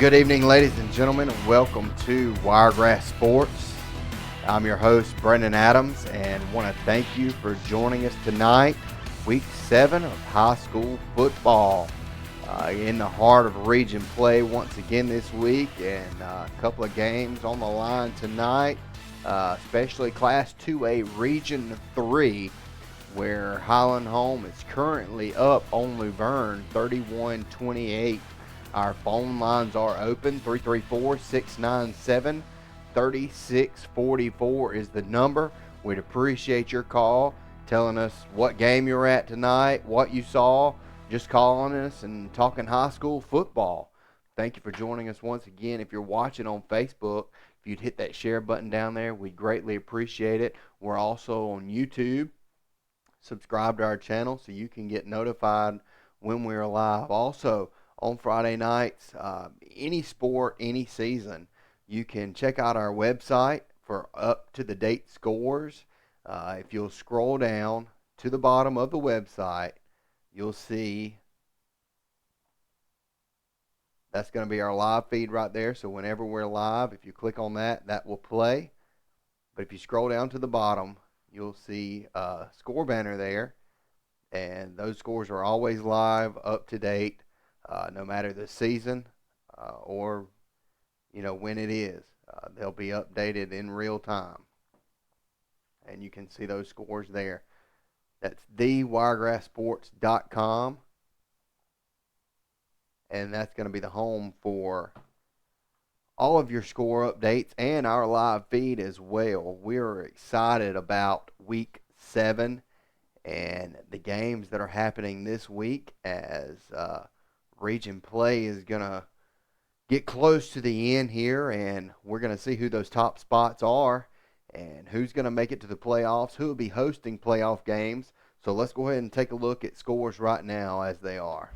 Good evening, ladies and gentlemen, and welcome to Wiregrass Sports. I'm your host, Brendan Adams, and want to thank you for joining us tonight, Week 7 of high school football. In the heart of region play once again this week, and a couple of games on the line tonight, especially Class 2A Region 3, where Highland Home is currently up on Luverne 31-28. Our phone lines are open. 334-697-3644 is the number. We'd appreciate your call, telling us what game you're at tonight, what you saw, just calling us and talking high school football. Thank you for joining us once again. If you're watching on Facebook, if you'd hit that share button down there, we'd greatly appreciate it. We're also on YouTube. Subscribe to our channel so you can get notified when we're live. Also, on Friday nights, any sport, any season, you can check out our website for up-to-the-date scores. If you'll scroll down to the bottom of the website, you'll see that's going to be our live feed right there. So whenever we're live, if you click on that, that will play. But if you scroll down to the bottom, you'll see a score banner there. And those scores are always live, up to date. No matter the season or, when it is. They'll be updated in real time. And you can see those scores there. That's thewiregrasssports.com. And that's going to be the home for all of your score updates and our live feed as well. We're excited about Week 7 and the games that are happening this week as region play is going to get close to the end here, and we're going to see who those top spots are and who's going to make it to the playoffs, who will be hosting playoff games. So let's go ahead and take a look at scores right now as they are.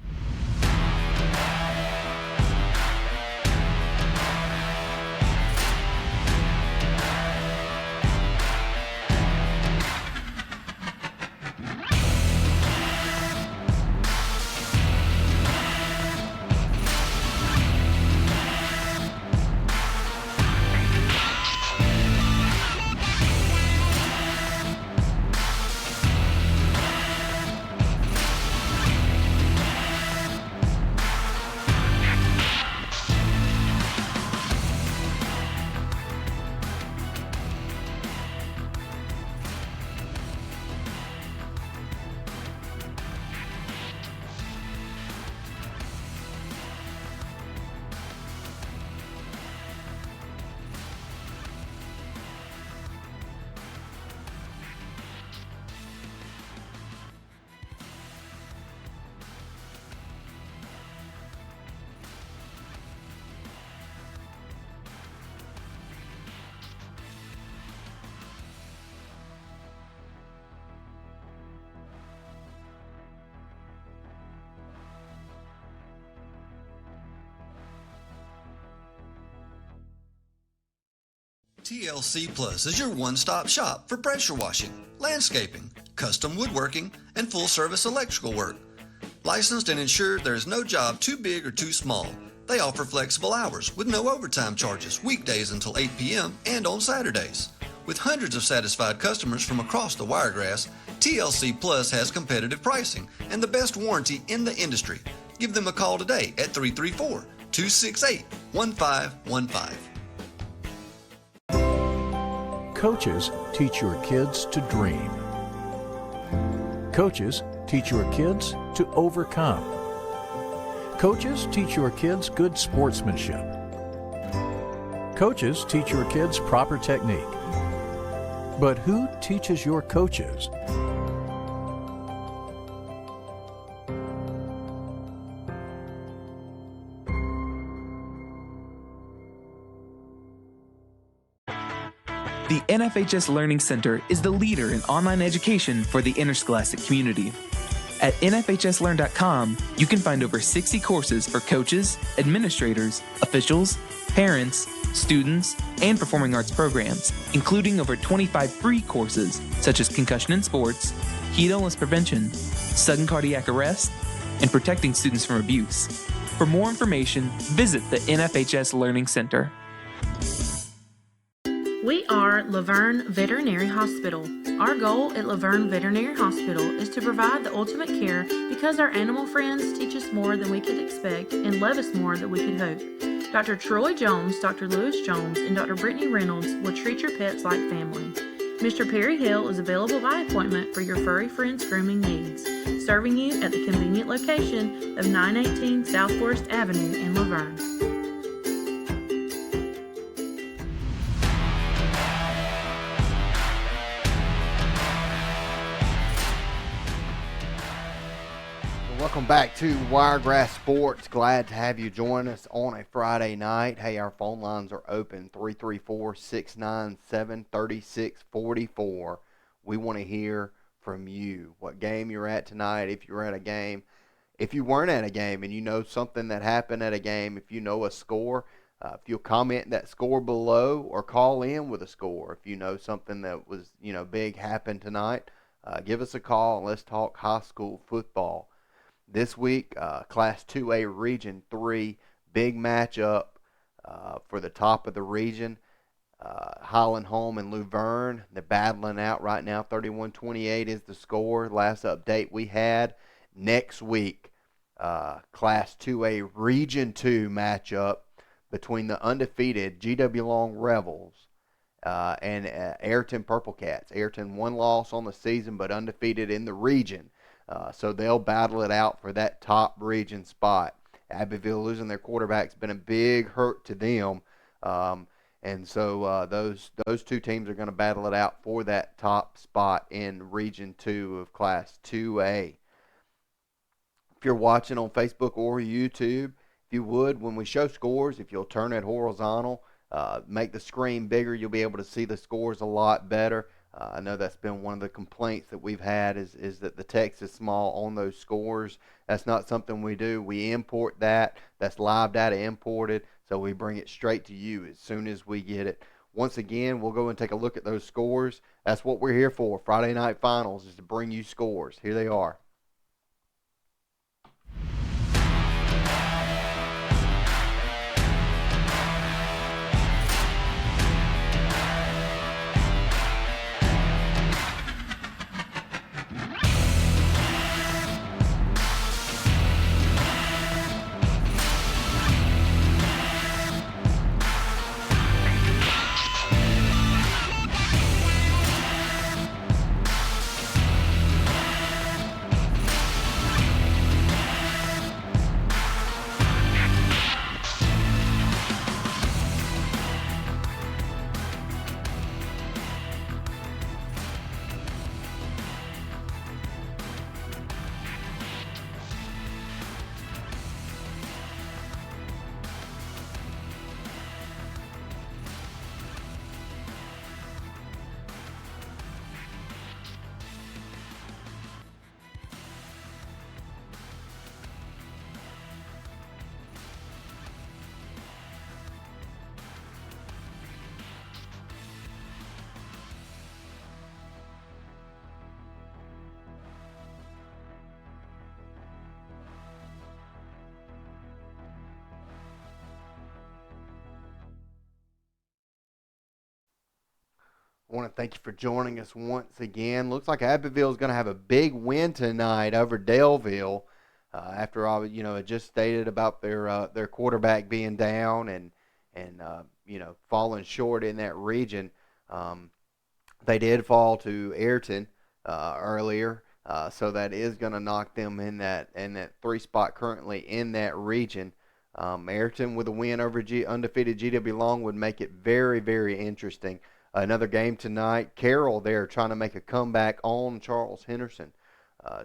TLC Plus is your one-stop shop for pressure washing, landscaping, custom woodworking, and full-service electrical work. Licensed and insured, there is no job too big or too small. They offer flexible hours with no overtime charges, weekdays until 8 p.m. and on Saturdays. With hundreds of satisfied customers from across the Wiregrass, TLC Plus has competitive pricing and the best warranty in the industry. Give them a call today at 334-268-1515. Coaches teach your kids to dream. Coaches teach your kids to overcome. Coaches teach your kids good sportsmanship. Coaches teach your kids proper technique. But who teaches your coaches? The NFHS Learning Center is the leader in online education for the interscholastic community. At nfhslearn.com, you can find over 60 courses for coaches, administrators, officials, parents, students, and performing arts programs, including over 25 free courses such as concussion in sports, heat illness prevention, sudden cardiac arrest, and protecting students from abuse. For more information, visit the NFHS Learning Center. We are Laverne Veterinary Hospital. Our goal at Laverne Veterinary Hospital is to provide the ultimate care because our animal friends teach us more than we could expect and love us more than we could hope. Dr. Troy Jones, Dr. Lewis Jones, and Dr. Brittany Reynolds will treat your pets like family. Mr. Perry Hill is available by appointment for your furry friends' grooming needs, serving you at the convenient location of 918 South Forest Avenue in Laverne. Welcome back to Wiregrass Sports. Glad to have you join us on a Friday night. Hey, our phone lines are open, 334-697-3644. We want to hear from you. What game you're at tonight, if you're at a game. If you weren't at a game and you know something that happened at a game, if you know a score, if you'll comment that score below or call in with a score. If you know something that was, big happened tonight, give us a call and let's talk high school football. This week, Class 2A Region 3, big matchup for the top of the region. Highland Home and Luverne, they're battling out right now. 31-28 is the score. Last update we had. Next week, Class 2A Region 2 matchup between the undefeated GW Long Rebels and Ayrton Purple Cats. Ayrton, one loss on the season, but undefeated in the region. So they'll battle it out for that top region spot. Abbeville losing their quarterback's been a big hurt to them. And so those two teams are going to battle it out for that top spot in Region 2 of Class 2A. If you're watching on Facebook or YouTube, if you would, when we show scores, if you'll turn it horizontal, make the screen bigger, you'll be able to see the scores a lot better. I know that's been one of the complaints that we've had is that the text is small on those scores. That's not something we do. We import that. That's live data imported, so we bring it straight to you as soon as we get it. Once again, we'll go and take a look at those scores. That's what we're here for. Friday Night Finals is to bring you scores. Here they are. I want to thank you for joining us once again. Looks like Abbeville is going to have a big win tonight over Daleville. After all, I just stated about their quarterback being down and falling short in that region. They did fall to Ayrton earlier, so that is going to knock them in that 3 spot currently in that region. Ayrton with a win over undefeated GW Long would make it very, very interesting. Another game tonight, Carroll there trying to make a comeback on Charles Henderson.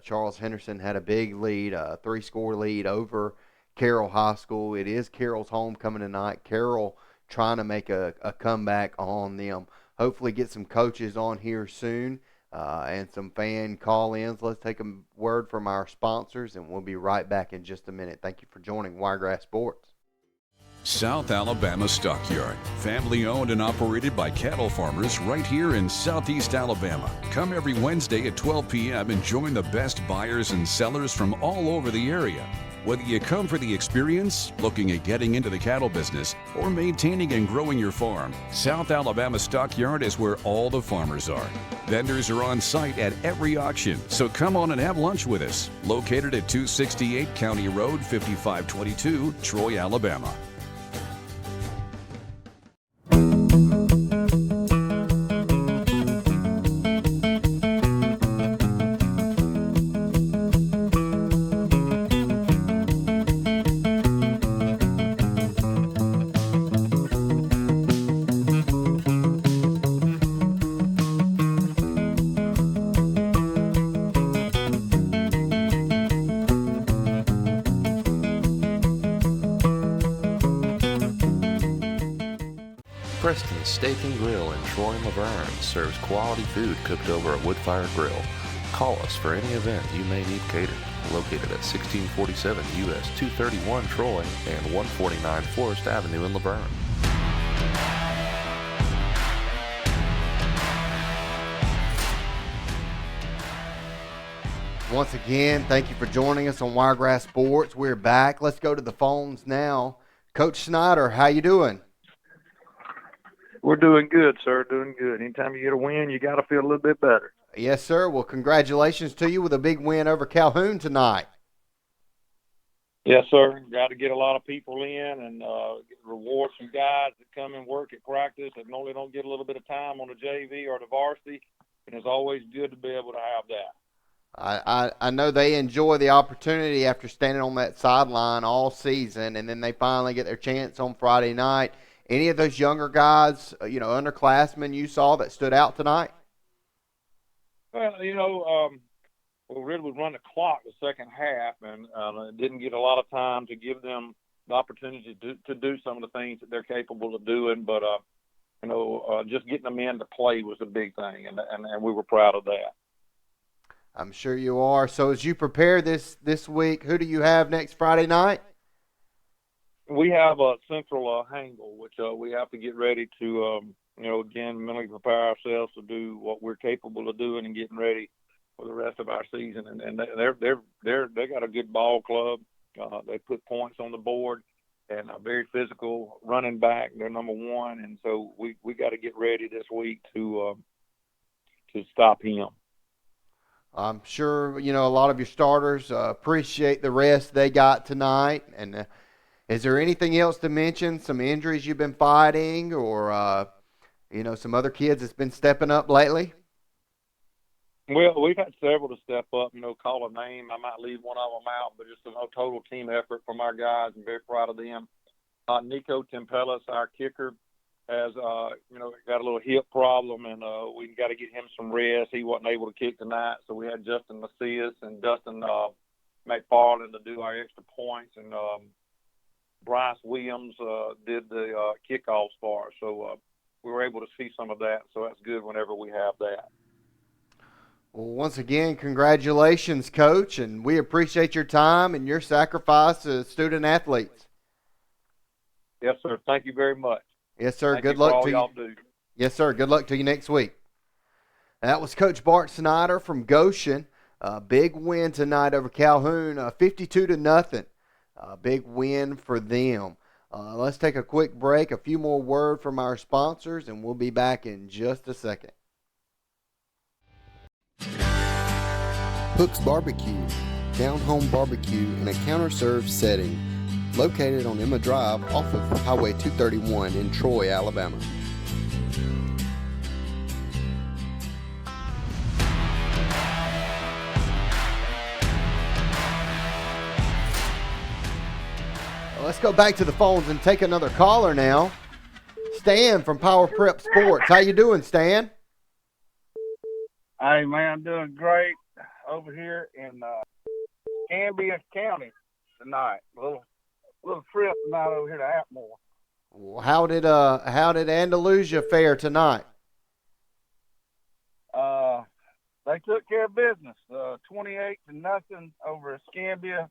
Charles Henderson had a big lead, a 3-score lead over Carroll High School. It is Carroll's homecoming tonight. Carroll trying to make a comeback on them. Hopefully get some coaches on here soon and some fan call-ins. Let's take a word from our sponsors, and we'll be right back in just a minute. Thank you for joining Wiregrass Sports. South Alabama Stockyard, family owned and operated by cattle farmers right here in Southeast Alabama. Come every Wednesday at 12 p.m. and join the best buyers and sellers from all over the area. Whether you come for the experience, looking at getting into the cattle business, or maintaining and growing your farm, South Alabama Stockyard is where all the farmers are. Vendors are on site at every auction, so come on and have lunch with us. Located at 268 County Road 5522, Troy, Alabama. Preston's Steak and Grill in Troy and Laverne serves quality food cooked over a wood-fired grill. Call us for any event you may need catered. Located at 1647 US 231 Troy and 149 Forest Avenue in Laverne. Once again, thank you for joining us on Wiregrass Sports. We're back. Let's go to the phones now. Coach Snyder, how you doing? We're doing good, sir. Doing good. Anytime you get a win, you got to feel a little bit better. Yes, sir. Well, congratulations to you with a big win over Calhoun tonight. Yes, sir. Got to get a lot of people in and reward some guys that come and work at practice that normally don't get a little bit of time on the JV or the varsity. And it's always good to be able to have that. I know they enjoy the opportunity after standing on that sideline all season, and then they finally get their chance on Friday night. Any of those younger guys, underclassmen you saw that stood out tonight? Well, we really would run the clock the second half, and didn't get a lot of time to give them the opportunity to do some of the things that they're capable of doing. But, just getting them in to play was a big thing, and we were proud of that. I'm sure you are. So as you prepare this week, who do you have next Friday night? We have a central Hangle, which we have to get ready to, again, mentally prepare ourselves to do what we're capable of doing and getting ready for the rest of our season. And they got a good ball club. They put points on the board and a very physical running back. They're number one, and so we got to get ready this week to stop him. I'm sure a lot of your starters appreciate the rest they got tonight. And is there anything else to mention? Some injuries you've been fighting, or some other kids that's been stepping up lately? Well, we've had several to step up. Call a name. I might leave one of them out, but just a total team effort from our guys. I'm very proud of them. Nico Tempelis, our kicker, has got a little hip problem, and we got to get him some rest. He wasn't able to kick tonight, so we had Justin Macias and Dustin McFarland to do our extra points, and Bryce Williams did the kickoffs for us. So we were able to see some of that, so that's good whenever we have that. Well, once again, congratulations, Coach, and we appreciate your time and your sacrifice as student athletes. Yes, sir. Thank you very much. Yes, sir. Thank Good you luck for all to y'all you. do. Yes, sir. Good luck to you next week. That was Coach Bart Snyder from Goshen. Big win tonight over Calhoun, 52-0. Big win for them. Let's take a quick break, a few more words from our sponsors, and we'll be back in just a second. Hook's Barbecue, down-home barbecue in a counter-served setting, located on Emma Drive off of Highway 231 in Troy, Alabama. Let's go back to the phones and take another caller now. Stan from Power Prep Sports. How you doing, Stan? Hey, man, I'm doing great over here in Cambria County tonight. A little trip tonight over here to Atmore. Well, how did Andalusia fare tonight? They took care of business. 28-0 over Escambia.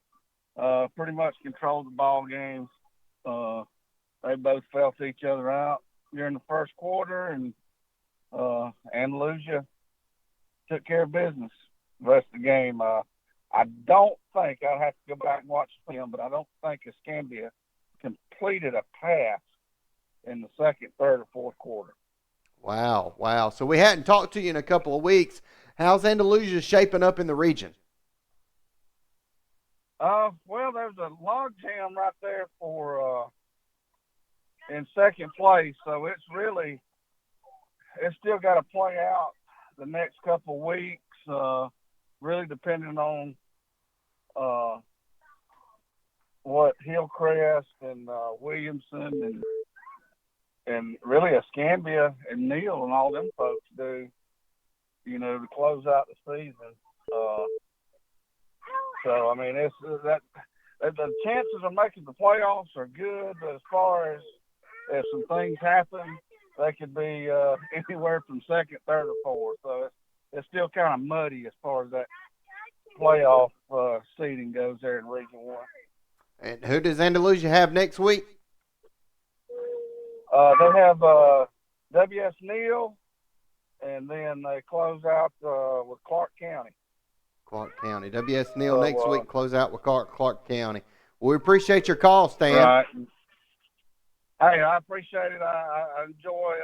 Pretty much controlled the ball games. They both felt each other out during the first quarter, and Andalusia took care of business. The rest of the game, I don't think, I'll have to go back and watch the film, but I don't think Escambia completed a pass in the second, third, or fourth quarter. Wow, wow. So we hadn't talked to you in a couple of weeks. How's Andalusia shaping up in the region? Well, there's a log jam right there for in second place, so it's still got to play out the next couple of weeks, really depending on what Hillcrest and Williamson and really Escambia and Neal and all them folks do, to close out the season. So I mean, it's that the chances of making the playoffs are good, but as far as if some things happen, they could be anywhere from second, third, or fourth. So it's still kind of muddy as far as that playoff seeding goes there in Region 1. And who does Andalusia have next week? They have W.S. Neal, and then they close out with Clark County. Clark County. W.S. Neal next week, close out with Clark County. Well, we appreciate your call, Stan. Right. Hey, I appreciate it. I enjoy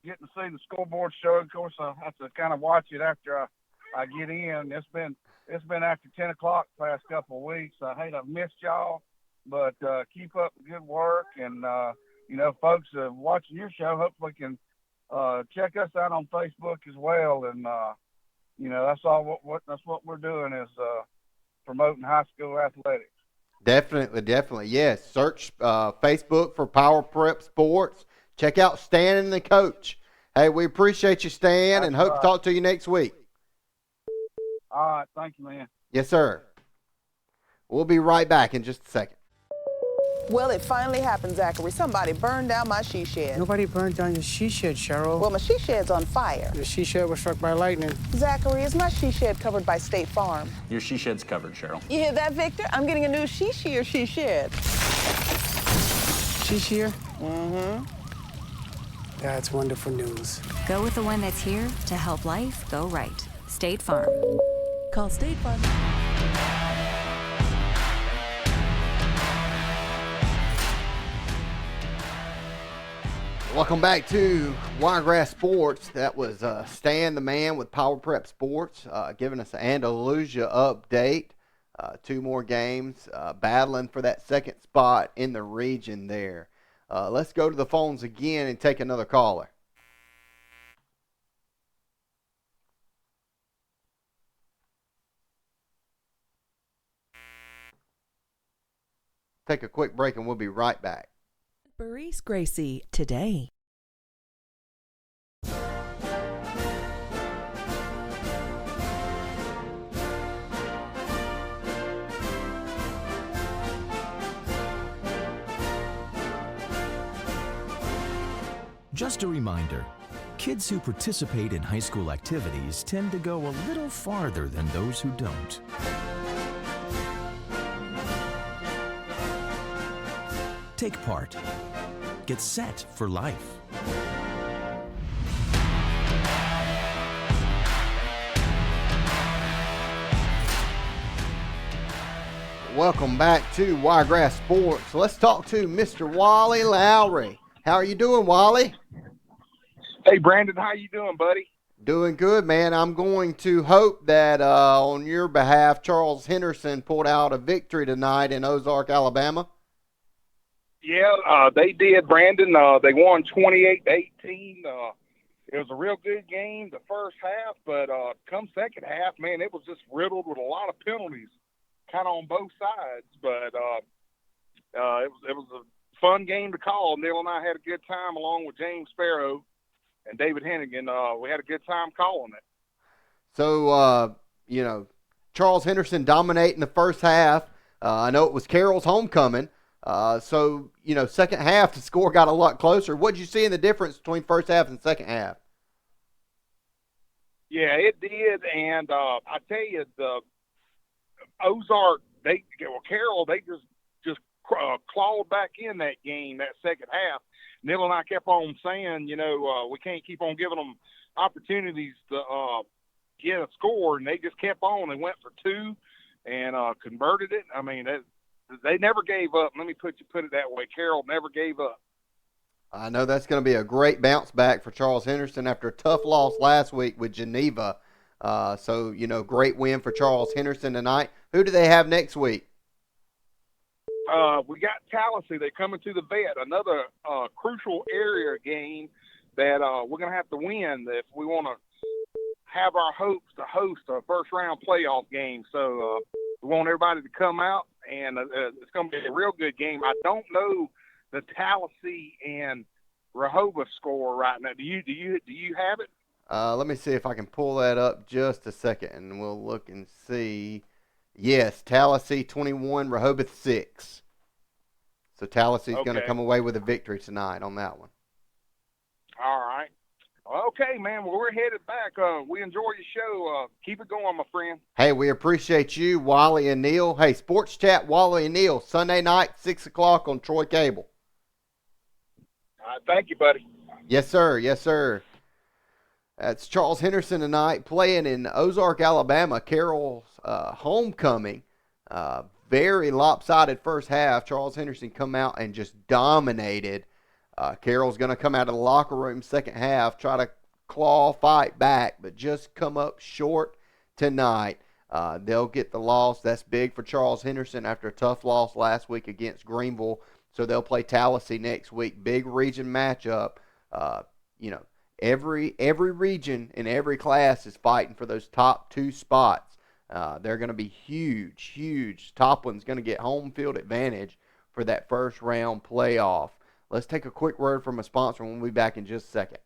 getting to see the scoreboard show. Of course, I have to kind of watch it after I get in. It's been after 10 o'clock the past couple of weeks. I hate I've missed y'all, but keep up the good work. And, folks watching your show, hopefully can check us out on Facebook as well. And, that's all that's what we're doing is promoting high school athletics. Definitely. Yes. Search Facebook for Power Prep Sports. Check out Stan and the coach. Hey, we appreciate you, Stan, and hope to talk to you next week. All right. Thank you, man. Yes, sir. We'll be right back in just a second. Well, it finally happened, Zachary. Somebody burned down my she shed. Nobody burned down your she shed, Cheryl. Well, my she shed's on fire. The she shed was struck by lightning. Zachary, is my she shed covered by State Farm? Your she shed's covered, Cheryl. You hear that, Victor? I'm getting a new she shed. She shed? Mm-hmm. That's wonderful news. Go with the one that's here to help life go right. State Farm. Call State Farm. Welcome back to Wiregrass Sports. That was Stan the man with Power Prep Sports giving us an Andalusia update. 2 more games, battling for that second spot in the region there. Let's go to the phones again and take another caller. Take a quick break and we'll be right back. Barice Gracie today. Just a reminder, kids who participate in high school activities tend to go a little farther than those who don't. Take part. Get set for life. Welcome back to Wiregrass Sports. Let's talk to Mr. Wally Lowry. How are you doing, Wally? Hey, Brandon, how you doing, buddy? Doing good, man. I'm going to hope that on your behalf, Charles Henderson pulled out a victory tonight in Ozark, Alabama. Yeah, they did, Brandon. They won 28-18. It was a real good game the first half, but come second half, man, it was just riddled with a lot of penalties, kind of on both sides. But it was a fun game to call. Neil and I had a good time along with James Sparrow and David Hennigan. We had a good time calling it. So, Charles Henderson dominating the first half. I know it was Carroll's homecoming. Second half, the score got a lot closer. What did you see in the difference between first half and second half? Yeah, it did. And I tell you, the Ozark, Carroll, they just clawed back in that game, that second half. Neil and I kept on saying, we can't keep on giving them opportunities to get a score, and they just kept on. They went for two and converted it. I mean, they never gave up. Let me put it that way. Carroll never gave up. I know that's going to be a great bounce back for Charles Henderson after a tough loss last week with Geneva. So, great win for Charles Henderson tonight. Who do they have next week? We got Tallahassee. They're coming to the vet. Another crucial area game that we're going to have to win if we want to have our hopes to host a first-round playoff game. So we want everybody to come out, and it's going to be a real good game. I don't know the Tallahassee and Rehoboth score right now. Do you have it? Let me see if I can pull that up just a second, and we'll look and see. Yes, Tallahassee 21, Rehoboth 6. So Tallahassee's going to come away with a victory tonight on that one. All right. Okay, man. Well, we're headed back. We enjoy your show. Keep it going, my friend. Hey, we appreciate you, Wally and Neil. Hey, Sports Chat, Wally and Neil, Sunday night, 6 o'clock on Troy Cable. Thank you, buddy. Yes, sir. Yes, sir. That's Charles Henderson tonight playing in Ozark, Alabama. Carroll's homecoming. Very lopsided first half. Charles Henderson come out and just dominated. Carroll's going to come out of the locker room second half, try to fight back, but just come up short tonight. They'll get the loss. That's big for Charles Henderson after a tough loss last week against Greenville. So they'll play Tallahassee next week. Big region matchup. Every region in every class is fighting for those top two spots. They're going to be huge, huge. Top one's going to get home field advantage for that first round playoff. Let's take a quick word from a sponsor, and we'll be back in just a second.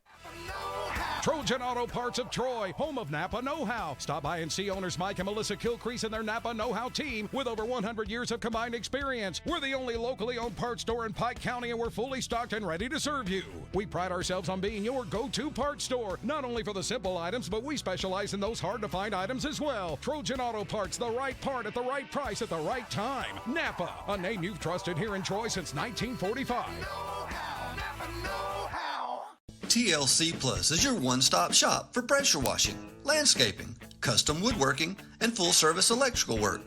Trojan Auto Parts of Troy, home of Napa Know-How. Stop by and see owners Mike and Melissa Kilcrease and their Napa Know-How team with over 100 years of combined experience. We're the only locally owned parts store in Pike County, and we're fully stocked and ready to serve you. We pride ourselves on being your go-to parts store, not only for the simple items, but we specialize in those hard-to-find items as well. Trojan Auto Parts, the right part at the right price at the right time. Napa, a name you've trusted here in Troy since 1945. TLC Plus is your one-stop shop for pressure washing, landscaping, custom woodworking, and full-service electrical work.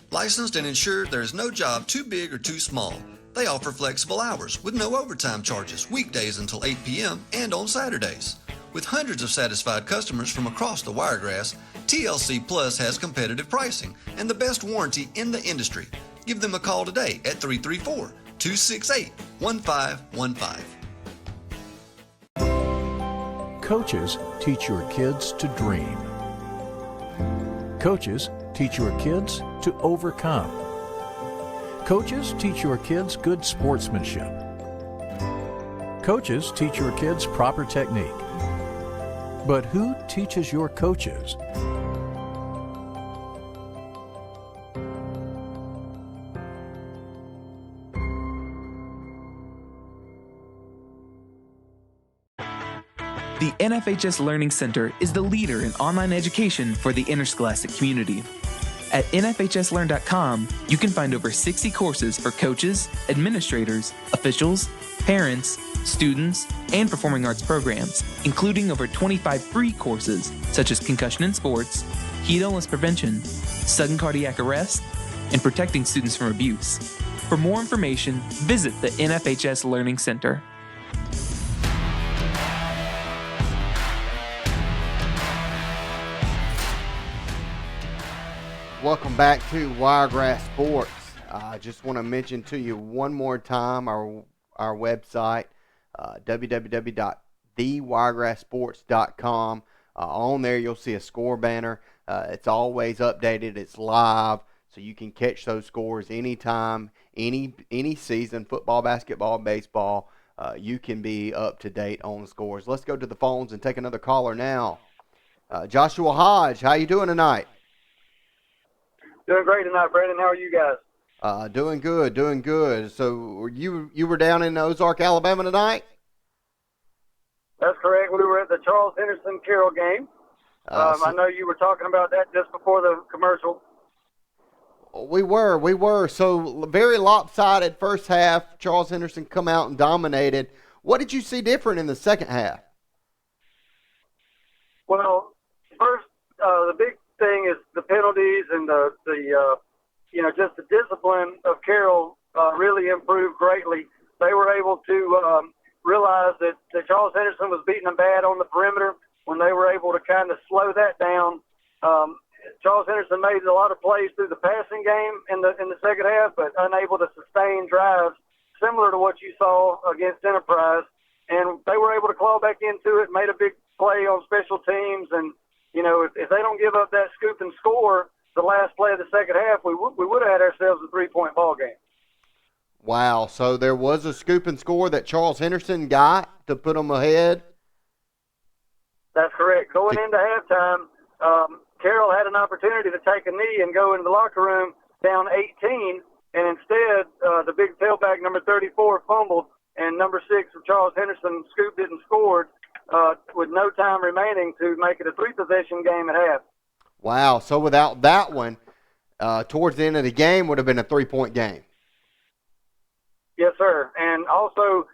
Licensed and insured, there is no job too big or too small. They offer flexible hours with no overtime charges, weekdays until 8 p.m. and on Saturdays. With hundreds of satisfied customers from across the Wiregrass, TLC Plus has competitive pricing and the best warranty in the industry. Give them a call today at 334-268-1515. Coaches teach your kids to dream. Coaches teach your kids to overcome. Coaches teach your kids good sportsmanship. Coaches teach your kids proper technique. But who teaches your coaches? The NFHS Learning Center is the leader in online education for the interscholastic community. At NFHSLearn.com, you can find over 60 courses for coaches, administrators, officials, parents, students, and performing arts programs, including over 25 free courses such as concussion in sports, heat illness prevention, sudden cardiac arrest, and protecting students from abuse. For more information, visit the NFHS Learning Center. Welcome back to Wiregrass Sports. I just want to mention to you one more time our website, www.thewiregrassports.com. On there, you'll see a score banner. It's always updated. It's live, so you can catch those scores anytime, any season, football, basketball, baseball. You can be up to date on the scores. Let's go to the phones and take another caller now. Joshua Hodge, how you doing tonight? Doing great tonight, Brandon. How are you guys? Doing good, doing good. So you were down in Ozark, Alabama tonight? That's correct. We were at the Charles Henderson Carroll game. I know you were talking about that just before the commercial. We were. So very lopsided first half. Charles Henderson come out and dominated. What did you see different in the second half? Well, first, the big thing is the penalties and the just the discipline of Carroll really improved greatly. They were able to realize that Charles Henderson was beating them bad on the perimeter. When they were able to kind of slow that down, Charles Henderson made a lot of plays through the passing game in the second half, but unable to sustain drives similar to what you saw against Enterprise. And they were able to claw back into it, made a big play on special teams. And, if they don't give up that scoop and score the last play of the second half, we would have had ourselves a 3-point ball game. Wow. So there was a scoop and score that Charles Henderson got to put them ahead? That's correct. Going into halftime, Carroll had an opportunity to take a knee and go into the locker room down 18, and instead the big tailback, number 34, fumbled, and number 6 of Charles Henderson scooped it and scored with no time remaining to make it a 3-possession game at half. Wow. So without that one, towards the end of the game would have been a 3-point game. Yes, sir. And also,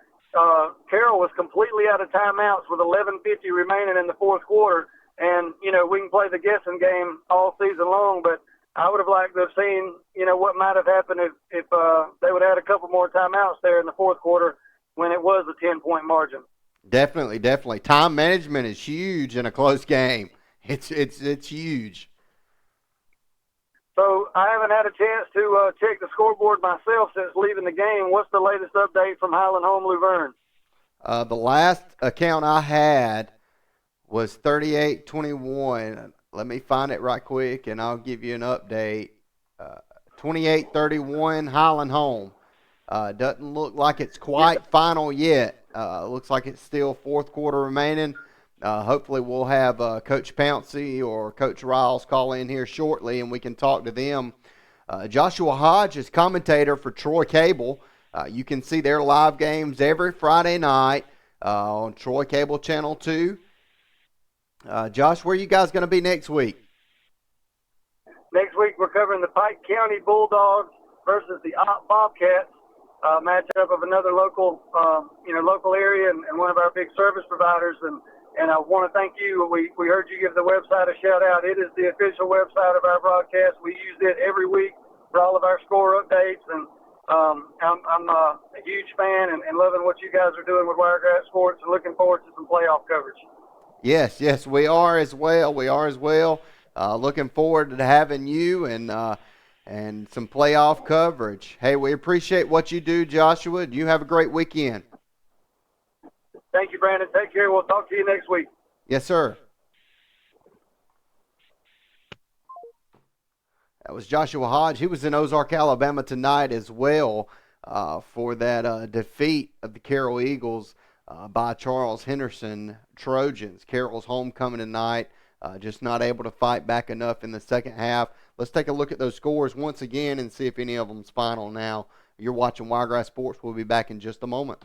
Carroll was completely out of timeouts with 11:50 remaining in the fourth quarter. And, we can play the guessing game all season long, but I would have liked to have seen, what might have happened if they would have had a couple more timeouts there in the fourth quarter when it was a 10-point margin. Definitely. Time management is huge in a close game. It's huge. So I haven't had a chance to check the scoreboard myself since leaving the game. What's the latest update from Highland Home Luverne? The last account I had was 38-21. Let me find it right quick, and I'll give you an update. 28-31 Highland Home. Doesn't look like it's quite final yet. Looks like it's still fourth quarter remaining. Hopefully we'll have Coach Pouncey or Coach Riles call in here shortly, and we can talk to them. Joshua Hodge is commentator for Troy Cable. You can see their live games every Friday night on Troy Cable Channel 2. Josh, where are you guys going to be next week? Next week we're covering the Pike County Bulldogs versus the Opp Bobcats, matchup of another local area and one of our big service providers. And I want to thank you. We heard you give the website a shout out. It is the official website of our broadcast. We use it every week for all of our score updates. And I'm a huge fan and loving what you guys are doing with Wiregrass Sports and looking forward to some playoff coverage. Yes, we are as well. Looking forward to having you and some playoff coverage. Hey, we appreciate what you do, Joshua. You have a great weekend. Thank you, Brandon. Take care. We'll talk to you next week. Yes, sir. That was Joshua Hodge. He was in Ozark, Alabama tonight as well for that defeat of the Carroll Eagles by Charles Henderson Trojans. Carroll's homecoming tonight, just not able to fight back enough in the second half. Let's take a look at those scores once again and see if any of them's final now. You're watching Wiregrass Sports. We'll be back in just a moment.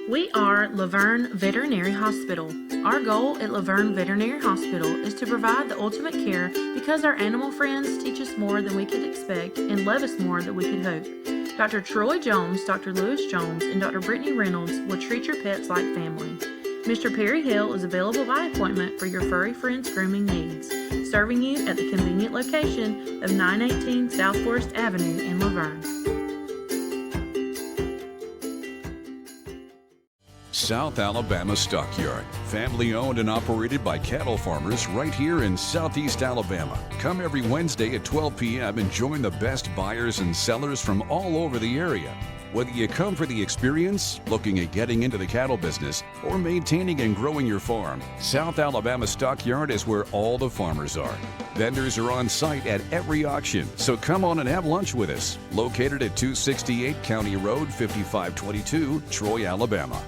We are Laverne Veterinary Hospital. Our goal at Laverne Veterinary Hospital is to provide the ultimate care because our animal friends teach us more than we could expect and love us more than we could hope. Dr. Troy Jones, Dr. Lewis Jones, and Dr. Brittany Reynolds will treat your pets like family. Mr. Perry Hill is available by appointment for your furry friend's grooming needs, serving you at the convenient location of 918 South Forest Avenue in Laverne. South Alabama Stockyard, family owned and operated by cattle farmers right here in Southeast Alabama. Come every Wednesday at 12 p.m. and join the best buyers and sellers from all over the area. Whether you come for the experience, looking at getting into the cattle business, or maintaining and growing your farm, South Alabama Stockyard is where all the farmers are. Vendors are on site at every auction, so come on and have lunch with us. Located at 268 County Road 5522, Troy, Alabama.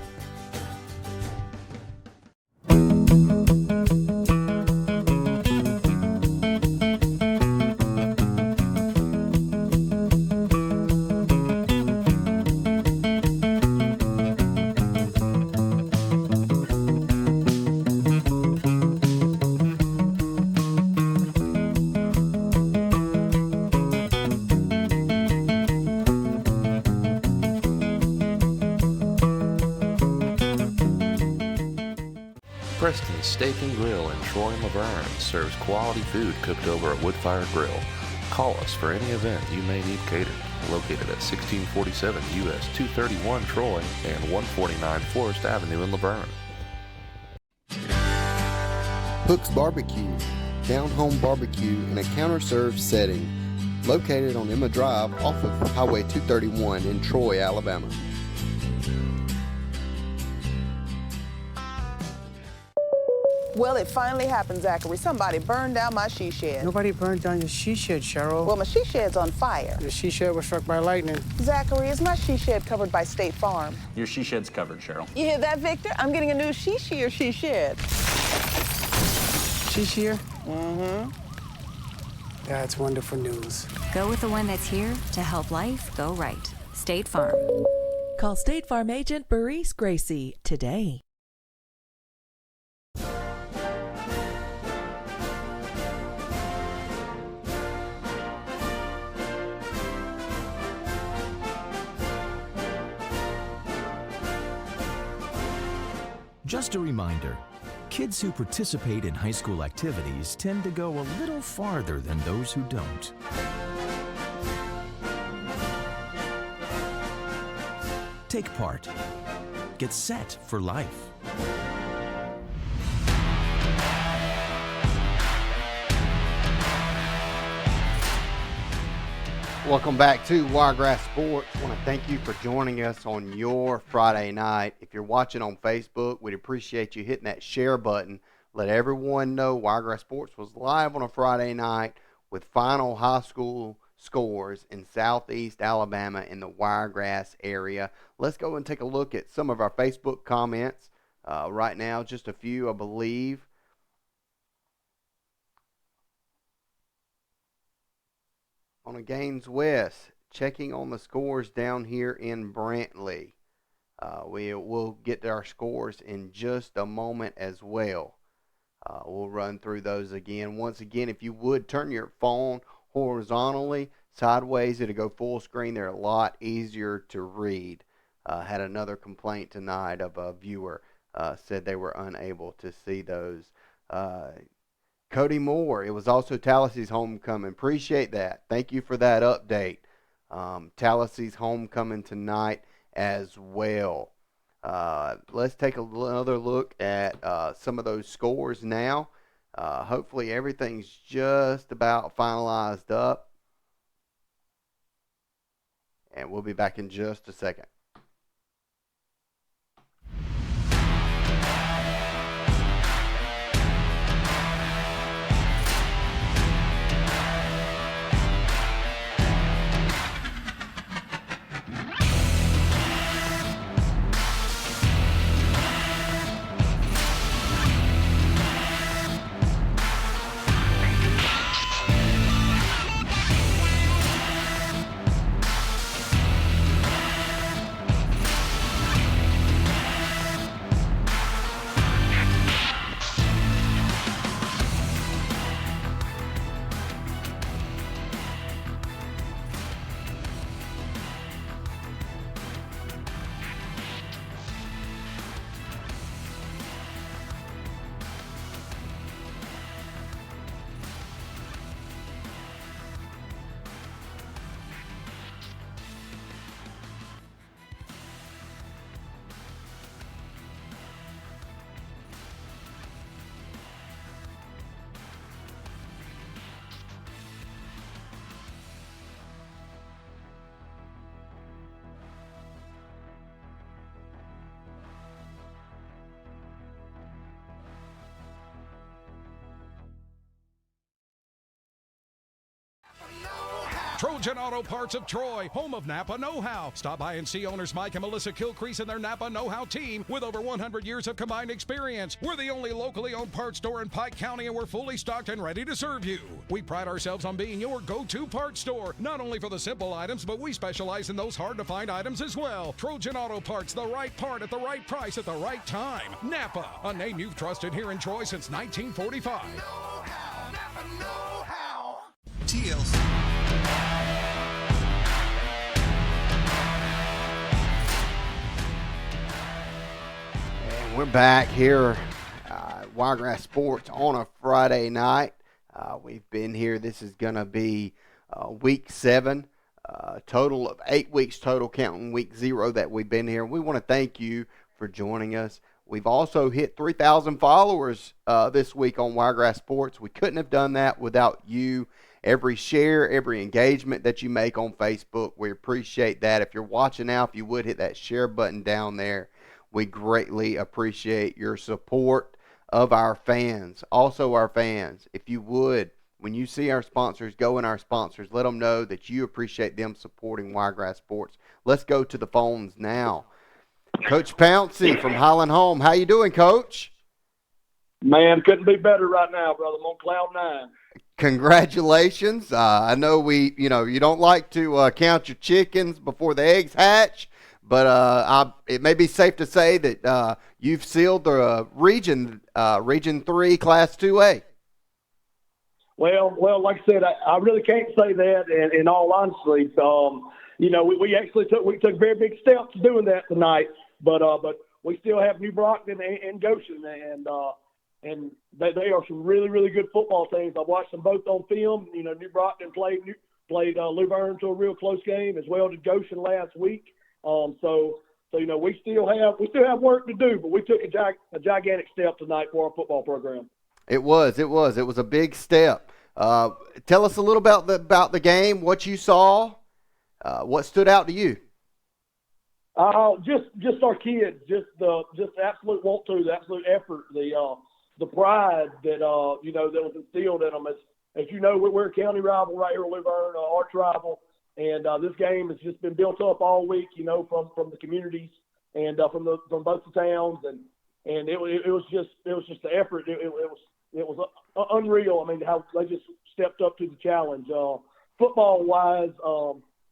Preston's Steak and Grill in Troy and Laverne serves quality food cooked over a wood-fired grill. Call us for any event you may need catered. Located at 1647 US 231 Troy and 149 Forest Avenue in Laverne. Hook's Barbecue, down-home barbecue in a counter-served setting, located on Emma Drive off of Highway 231 in Troy, Alabama. Well, it finally happened, Zachary. Somebody burned down my she shed. Nobody burned down your she shed, Cheryl. Well, my she shed's on fire. The she shed was struck by lightning. Zachary, is my she shed covered by State Farm? Your she shed's covered, Cheryl. You hear that, Victor? I'm getting a new she shed. She shear? Mm-hmm. That's wonderful news. Go with the one that's here to help life go right. State Farm. Call State Farm agent Barice Gracie today. Just a reminder, kids who participate in high school activities tend to go a little farther than those who don't. Take part. Get set for life. Welcome back to Wiregrass Sports. I want to thank you for joining us on your Friday night. If you're watching on Facebook, we'd appreciate you hitting that share button. Let everyone know Wiregrass Sports was live on a Friday night with final high school scores in Southeast Alabama in the Wiregrass area. Let's go and take a look at some of our Facebook comments right now. Just a few, I believe. On a Gaines West, checking on the scores down here in Brantley. We'll get to our scores in just a moment as well. We'll run through those again. Once again, if you would turn your phone horizontally, sideways, it'll go full screen. They're a lot easier to read. Had another complaint tonight of a viewer said they were unable to see those. Cody Moore, it was also Tallahassee homecoming. Appreciate that. Thank you for that update. Tallahassee homecoming tonight as well. Let's take another look at some of those scores now. Hopefully everything's just about finalized up. And we'll be back in just a second. Trojan Auto Parts of Troy, home of Napa Know-How. Stop by and see owners Mike and Melissa Kilcrease and their Napa Know-How team with over 100 years of combined experience. We're the only locally owned parts store in Pike County, and we're fully stocked and ready to serve you. We pride ourselves on being your go-to parts store, not only for the simple items, but we specialize in those hard-to-find items as well. Trojan Auto Parts, the right part at the right price at the right time. Napa, a name you've trusted here in Troy since 1945. TLC. And we're back here at Wiregrass Sports on a Friday night. We've been here. This is going to be week 7, total of 8 weeks total, counting week 0 that we've been here. We want to thank you for joining us. We've also hit 3,000 followers this week on Wiregrass Sports. We couldn't have done that without you. Every share, every engagement that you make on Facebook, we appreciate that. If you're watching now, if you would hit that share button down there, we greatly appreciate your support of our fans. Also our fans, if you would, when you see our sponsors, go in our sponsors, let them know that you appreciate them supporting Wiregrass Sports. Let's go to the phones now. Coach Pouncey from Highland Home. How you doing, Coach? Man, couldn't be better right now, brother. I'm on cloud 9. Congratulations. I know you don't like to count your chickens before the eggs hatch, but it may be safe to say that you've sealed the Region 3 Class 2A. Well, like I said, I really can't say that in all honesty. We actually took very big steps doing that tonight, but we still have New Brockton and Goshen, and they are some really, really good football teams. I watched them both on film. New Brockton played Luverne to a real close game, as well did Goshen last week. So we still have work to do, but we took a gigantic step tonight for our football program. It was a big step. Tell us a little about the game, what you saw, what stood out to you. Just our kids, just the absolute want to, the absolute effort, the pride that that was instilled in them. As you know, we're a county rival right here in Luverne, arch rival, and this game has just been built up all week. From the communities and from both the towns, and it was just the effort. It was unreal. I mean, how they just stepped up to the challenge. Football wise,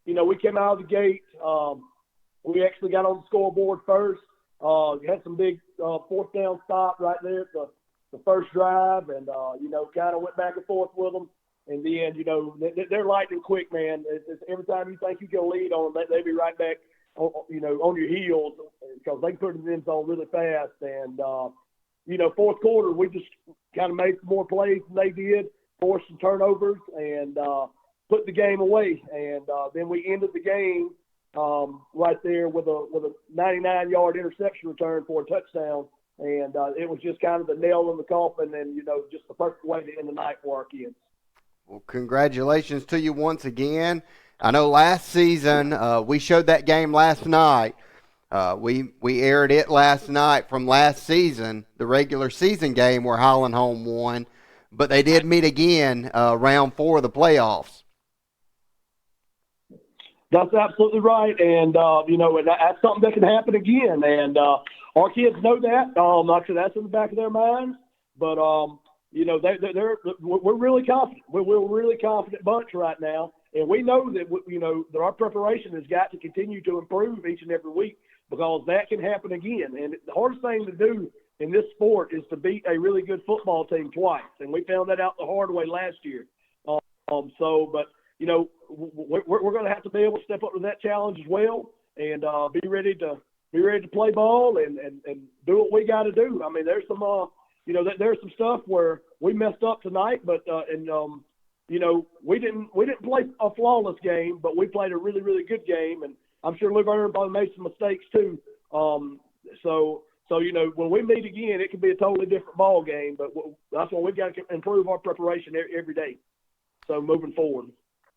we came out of the gate. We actually got on the scoreboard first. We had some big fourth down stop right there at the first drive, and kind of went back and forth with them. In the end, they're lightning quick, man. It's every time you think you get a lead on them, they be right back, on your heels, because they can put it in the end zone really fast. And fourth quarter, we just kind of made some more plays than they did, forced some turnovers, and put the game away. And then we ended the game right there with a 99-yard interception return for a touchdown. And it was just kind of the nail in the coffin, and just the perfect way to end the night for our kids. Well, congratulations to you once again. I know last season we showed that game last night. We aired it last night from last season, the regular season game where Highland Home won, but they did meet again round 4 of the playoffs. That's absolutely right, and and that's something that can happen again. And our kids know that. Not sure that's in the back of their minds, but we're really confident. We're a really confident bunch right now, and we know that that our preparation has got to continue to improve each and every week, because that can happen again. And the hardest thing to do in this sport is to beat a really good football team twice, and we found that out the hard way last year. We're going to have to be able to step up to that challenge as well, and be ready to play ball and do what we got to do. I mean, there's some there's some stuff where we messed up tonight, but we didn't play a flawless game, but we played a really, really good game, and I'm sure Luverne probably made some mistakes too. When we meet again, it could be a totally different ball game, but that's why we've got to improve our preparation every day. So moving forward.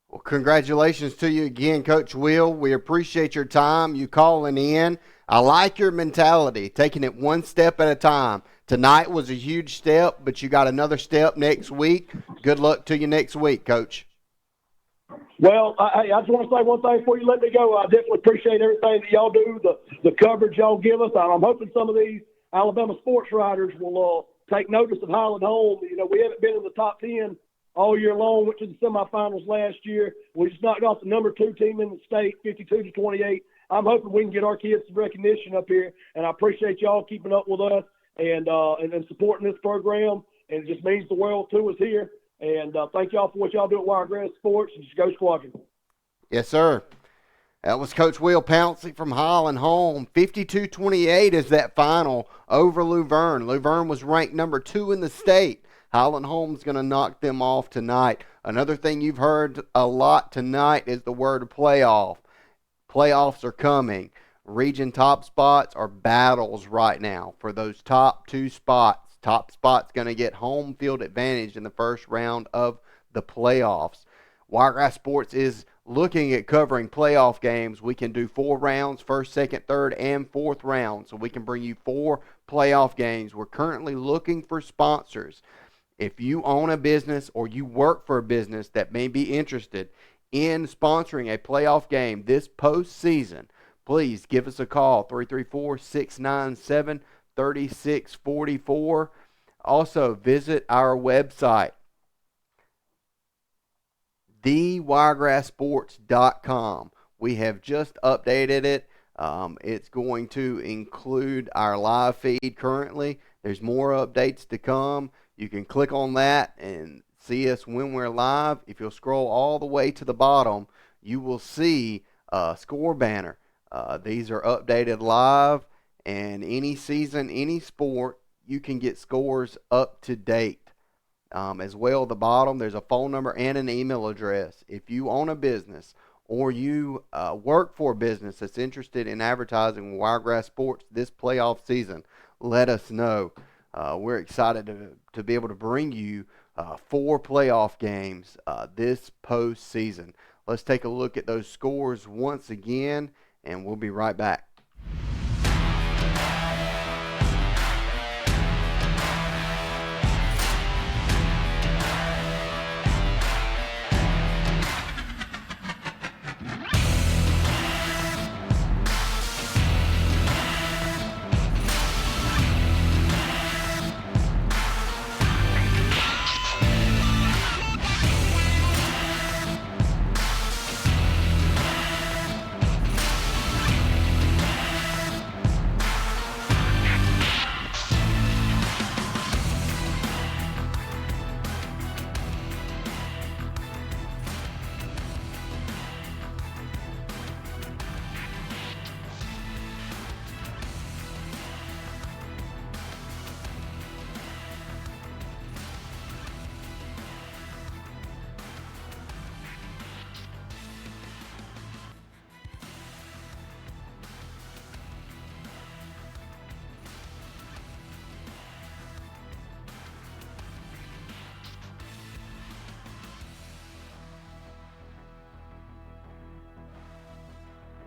Well, congratulations to you again, Coach Will. We appreciate your time, you calling in. I like your mentality, taking it one step at a time. Tonight was a huge step, but you got another step next week. Good luck to you next week, Coach. Well, I just want to say one thing before you let me go. I definitely appreciate everything that y'all do, the coverage y'all give us. I'm hoping some of these Alabama sports writers will take notice of Highland Home. You know, we haven't been in the top 10 all year long. Went to the semifinals last year. We just knocked off the number 2 team in the state, 52-28. I'm hoping we can get our kids some recognition up here, and I appreciate y'all keeping up with us and supporting this program. And it just means the world to us here. And thank y'all for what y'all do at Wiregrass Sports. And just go Squadron. Yes, sir. That was Coach Will Pouncey from Highland Home. 52-28 is that final over Luverne. Luverne was ranked number 2 in the state. Highland Home's going to knock them off tonight. Another thing you've heard a lot tonight is the word playoff. Playoffs are coming. Region top spots are battles right now for those top 2 spots. Top spot's going to get home field advantage in the first round of the playoffs. Wiregrass Sports is looking at covering playoff games. We can do 4 rounds, first, second, third, and fourth round. So we can bring you 4 playoff games. We're currently looking for sponsors. If you own a business or you work for a business that may be interested in sponsoring a playoff game this postseason, please give us a call, 334-697-3644. Also, visit our website, thewiregrassports.com. We have just updated it. It's going to include our live feed currently. There's more updates to come. You can click on that and see us when we're live. If you'll scroll all the way to the bottom, you will see a score banner. These are updated live, and any season, any sport, you can get scores up to date. As well, at the bottom, there's a phone number and an email address. If you own a business or you work for a business that's interested in advertising Wiregrass Sports this playoff season, let us know. We're excited to be able to bring you 4 playoff games this postseason. Let's take a look at those scores once again, and we'll be right back.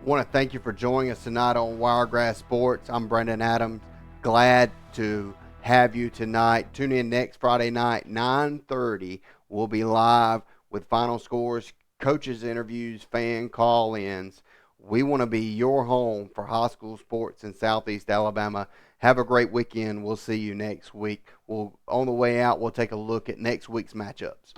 Want to thank you for joining us tonight on Wiregrass Sports. I'm Brendan Adams. Glad to have you tonight. Tune in next Friday night, 9:30. We'll be live with final scores, coaches interviews, fan call-ins. We want to be your home for high school sports in Southeast Alabama. Have a great weekend. We'll see you next week. On the way out, we'll take a look at next week's matchups.